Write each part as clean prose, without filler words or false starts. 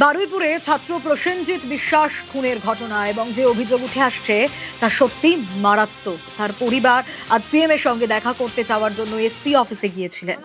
বারুইপুরে ছাত্র প্রসেনজিৎ বিশ্বাস খুনের ঘটনা এবং যে অভিযোগ উঠে আসছে তা সত্যি মারাত্মক। তার পরিবার আজ সিএম এর সঙ্গে দেখা করতে যাওয়ার জন্য এসপি অফিসে গিয়েছিলেন।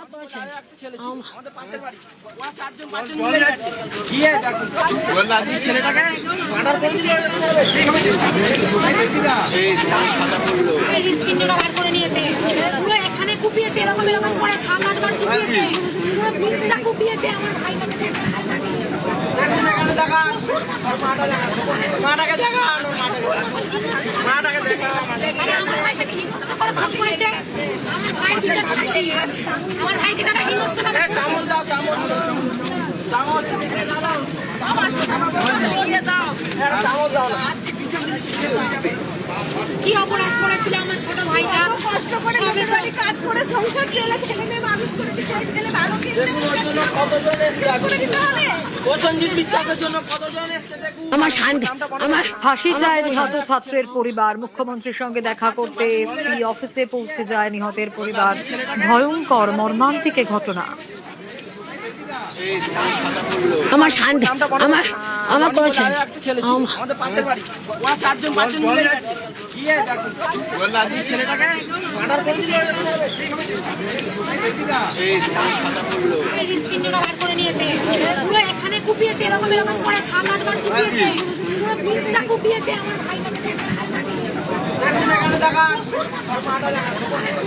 কি অপরাধ করেছিল আমার ছোট ভাইটা? কষ্ট করে কাজ করে সংসার চালাতে ছেলে মানুষ করেছে, সেই ছেলে ভালো খেলতে ফাঁসি চায় নিহত ছাত্রের পরিবার। মুখ্যমন্ত্রীর সঙ্গে দেখা করতে এসপি অফিসে পৌঁছে যায় নিহতের পরিবার। ভয়ঙ্কর মর্মান্তিক ঘটনা। আমার শান্তি আমার কোনো ছেলে আমাদের পাশের বাড়ি ওরা চারজন মিলে গিয়ে দেখো ছেলেটাকে মার্ডার করে দিল। হৃৎপিণ্ডটা বার করে নিয়েছে, পুরো এখানে কুপিয়েছে, এরকম এরকম করে 7-8 বার কুপিয়েছে, পুরো পিঠটা কুপিয়েছে আমার ভাইটাকে।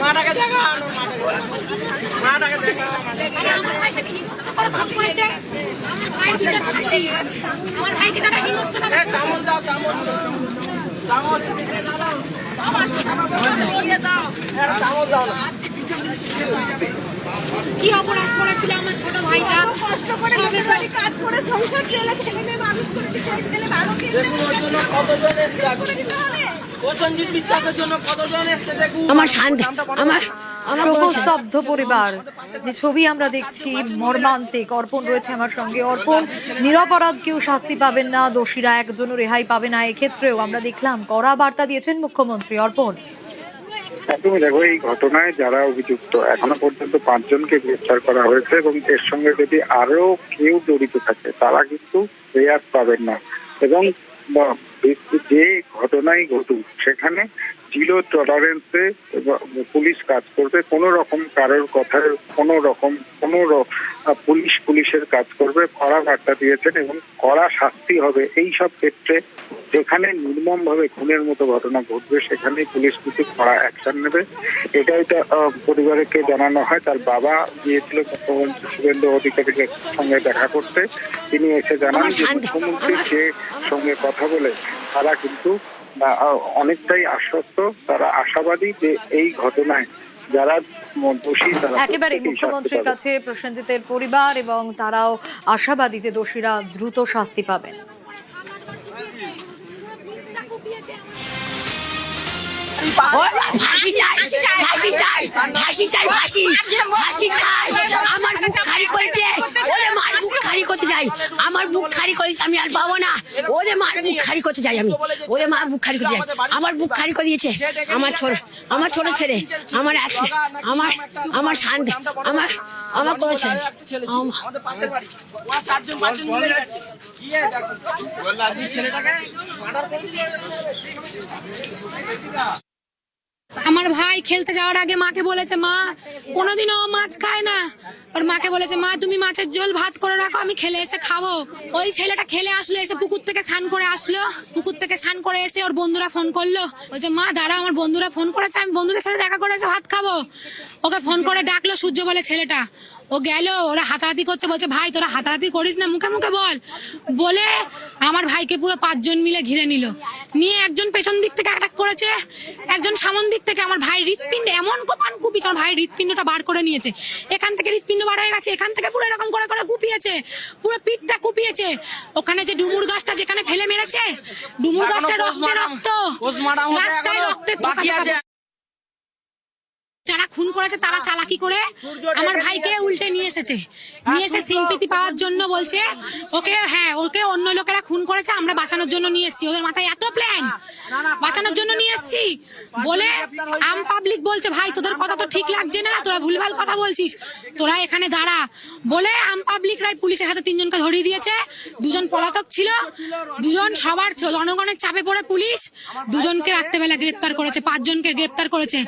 মাটাকে দেখা আমার ভাইটাকে ফোন করেছে, আমার ভাইয়ের বিচার ফাঁসি, আমার ভাইকে তারা হিংস্র ভাবে চামচ দাও চামচ চামচ কি অপরাধ করেছিল আমার ছোট ভাইটা? কষ্ট করে কাজ করে সংসার চালাতে ছেলে মানুষ করেছে, সেই ছেলে ভালো খেলতে কতজন এসছে প্রসেনজিৎ বিশ্বাসের জন্য কতজন এসছে দেখুন। আমার শান্তি শোকস্তব্ধ পরিবার। যে ছবি আমরা দেখছি মর্মান্তিক। অর্পণ রয়েছে আমার সঙ্গে। অর্পণ, নিরপরাধ কেউ শাস্তি পাবেন না, দোষীরা একজনও রেহাই পাবে না। এক্ষেত্রেও আমরা দেখলাম কড়া বার্তা দিয়েছেন মুখ্যমন্ত্রী। অর্পণ, তুমি দেখো, এই ঘটনায় যারা অভিযুক্ত এখনো পর্যন্ত 5 জনকে গ্রেফতার করা হয়েছে এবং এর সঙ্গে যদি আরো কেউ জড়িত থাকে তারা কিন্তু রেয়াত পাবেন না। এবং যে ঘটনাই ঘটুক সেখানে জিরো টলারেন্সে পুলিশ কাজ করবে। কোনো রকম কারোর কথার পুলিশের কাজ করবে। কড়া বার্তা দিয়েছেন এবং কড়া শাস্তি হবে এই সব ক্ষেত্রে। যেখানে নির্মম ভাবে খুনের মতো ঘটনা ঘটবে সেখানেই পুলিশ কিছু কড়া অ্যাকশন নেবে। এটাই পরিবারকে জানানো হয়। তার বাবা গিয়েছিল মুখ্যমন্ত্রী শুভেন্দু অধিকারীর সঙ্গে দেখা করতে। তিনি এসে জানান যে মুখ্যমন্ত্রীর যে সঙ্গে কথা বলে তারা কিন্তু অনেকটাই আশ্বস্ত, তারা আশাবাদী যে এই ঘটনায় যারা দোষী তারা একেবারে মুখ্যমন্ত্রীর কাছে প্রসেনজিতের পরিবার এবং তারাও আশাবাদী যে দোষীরা দ্রুত শাস্তি পাবেন। ফাঁসি চাই, ফাঁসি চাই, ফাঁসি চাই, ফাঁসি ফাঁসি চাই। আমার বুক খালি করেছে, ওদের মার বুক খালি করতে যাই, আমার বুক খালি করেছে, আমি আর পাবো না। ওদের মার বুক খালি করতে যাই, আমি ওদের মার বুক খালি করতে যাই। আমার বুক খালি করে দিয়েছে আমার ছোট ছেলে, আমার শান্তি আমার কোনো ছেলে আমাদের পাশের বাড়ি ওরা চারজন মিলে গিয়ে দেখো ছেলেটাকে মার্ডার করে দিল। আমার ভাই খেলতে যাওয়ার আগে মাকে বলেছে, মা কোনোদিনও মাছ খায় না, ওর মাকে বলেছে, মা তুমি মাছের ঝোল ভাত করে রাখো, আমি খেলে এসে খাবো। ওই ছেলেটা খেলে আসলো, এসে পুকুর থেকে স্নান করে আসলো। পুকুর থেকে স্নান করে এসে ওর বন্ধুরা ফোন করলো, বলছে মা দাঁড়া, আমার বন্ধুরা ফোন করেছে, আমি বন্ধুদের সাথে দেখা করেছে, ভাত খাবো। ওকে ফোন করে ডাকলো সূর্য বলে ছেলেটা। ও গেল, ওরা হাতাহাতি করছে, বলছে ভাই তোরা হাতাহাতি করিস না, মুখে মুখে বল। বলে আমার ভাইকে পুরো 5 জন মিলে ঘিরে নিয়ে একজন পেছন দিক থেকে অ্যাটাক করেছে, একজন সামন দিক থেকে আমার ভাই হৃৎপিণ্ড এমন কোপান কুপিয়েছে, আমার ভাই হৃৎপিণ্ডটা বার করে নিয়েছে। এখান থেকে হৃৎপিণ্ড বার হয়ে গেছে, এখান থেকে পুরো এরকম করে করে কুপিয়েছে, পুরো পিঠটা কুপিয়েছে। ওখানে যে ডুমুর গাছটা যেখানে ফেলে মেরেছে, ডুমুর গাছটা রক্তে রক্ত, রাস্তায় রক্তের যারা খুন করেছে তারা চালাকি করে আমার ভাইকে উল্টে নিয়ে এসেছে, নিয়ে এসে সিম্পিতি পাওয়ার জন্য বলছে ওকে অন্য লোকেরা খুন করেছে, আমরা বাঁচানোর জন্য নিয়ে এসেছি। ওদের মাথায় এত প্ল্যান, বাঁচানোর জন্য নিয়ে এসেছি বলে আম পাবলিক বলছে ভাই তোদের কথা তো ঠিক লাগছে না, তোরা ভুলভাল কথা বলছিস, তোরা এখানে দাঁড়া বলে আম পাবলিকরাই পুলিশের হাতে 3 জনকে ধরিয়ে দিয়েছে। 2 জন পলাতক ছিল, 2 জন সবার জনগণের চাপে পড়ে পুলিশ 2 জনকে রাত্রেবেলা গ্রেপ্তার করেছে, 5 জনকে গ্রেপ্তার করেছে।